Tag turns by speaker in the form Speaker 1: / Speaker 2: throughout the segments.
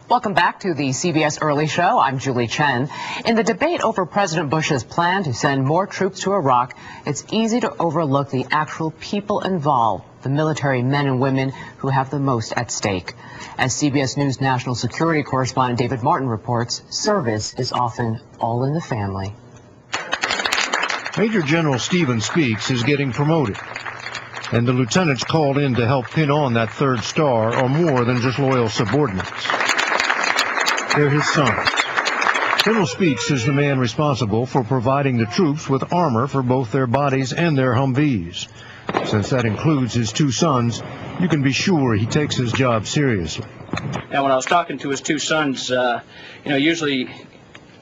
Speaker 1: Welcome back to the CBS Early Show. I'm Julie Chen. In the debate over President Bush's plan to send more troops to Iraq, it's easy to overlook the actual people involved, the military men and women who have the most at stake. As CBS News national security correspondent David Martin reports, service is often all in the family.
Speaker 2: Major General Stephen Speaks is getting promoted, and the lieutenants called in to help pin on that third star are more than just loyal subordinates. They're his sons. General Speaks is the man responsible for providing the troops with armor for both their bodies and their Humvees. Since that includes his two sons, you can be sure he takes his job seriously.
Speaker 3: Now, when I was talking to his two sons, usually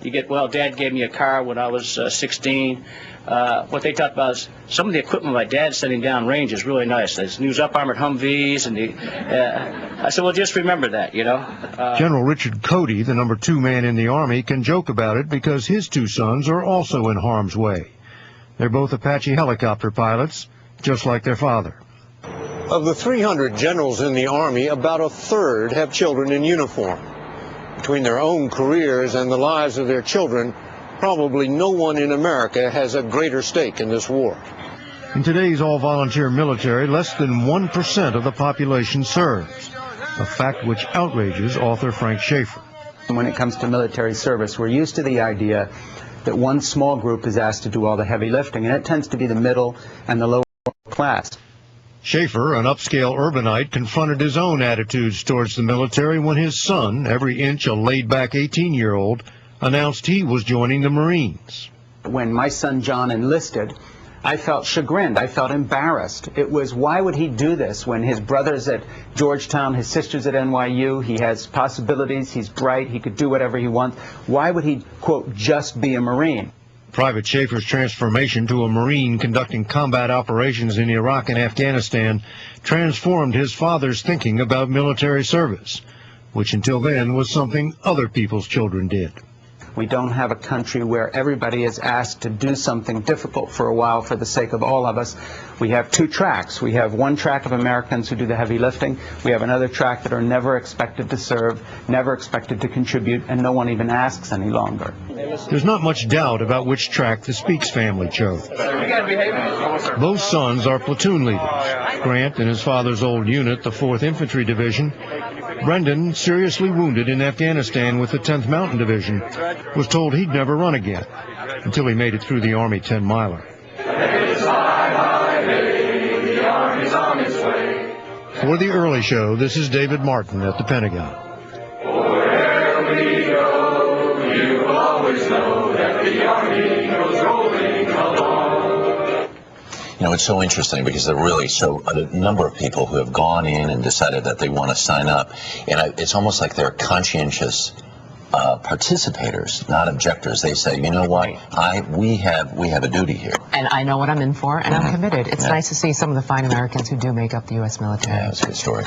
Speaker 3: you get, well, Dad gave me a car when I was 16. What they talked about is some of the equipment my dad's sending down range is really nice. There's new up-armored Humvees, and I said, well, just remember that,
Speaker 2: General Richard Cody, the number 2 man in the Army, can joke about it because his two sons are also in harm's way. They're both Apache helicopter pilots, just like their father.
Speaker 4: Of the 300 generals in the Army, about a third have children in uniform. Between their own careers and the lives of their children, probably no one in America has a greater stake in this war.
Speaker 2: In today's all-volunteer military, less than 1% of the population serves, a fact which outrages author Frank Schaeffer.
Speaker 5: When it comes to military service, we're used to the idea that one small group is asked to do all the heavy lifting, and it tends to be the middle and the lower class.
Speaker 2: Schaeffer, an upscale urbanite, confronted his own attitudes towards the military when his son, every inch a laid-back 18-year-old, announced he was joining the Marines.
Speaker 5: When my son John enlisted, I felt chagrined. I felt embarrassed. It was, why would he do this when his brother's at Georgetown, his sister's at NYU, he has possibilities, he's bright, he could do whatever he wants. Why would he, quote, just be a Marine?
Speaker 2: Private Schaeffer's transformation to a Marine conducting combat operations in Iraq and Afghanistan transformed his father's thinking about military service, which until then was something other people's children did.
Speaker 5: We don't have a country where everybody is asked to do something difficult for a while for the sake of all of us. We have 2 tracks. We have one track of Americans who do the heavy lifting. We have another track that are never expected to serve, never expected to contribute, and no one even asks any longer.
Speaker 2: There's not much doubt about which track the Speaks family chose. Both sons are platoon leaders. Grant, in his father's old unit, the 4th Infantry Division. Brendan, seriously wounded in Afghanistan with the 10th Mountain Division, was told he'd never run again until he made it through the Army 10-miler. For the Early Show, this is David Martin at the Pentagon.
Speaker 6: Wherever we go, you always know that the Army goes rolling along.
Speaker 7: It's so interesting because there are really a number of people who have gone in and decided that they want to sign up, and it's almost like they're conscientious participators, not objectors. They say, you know what, we have a duty here.
Speaker 1: And I know what I'm in for, and I'm committed. It's nice to see some of the fine Americans who do make up the U.S. military.
Speaker 7: Yeah, it's a good story.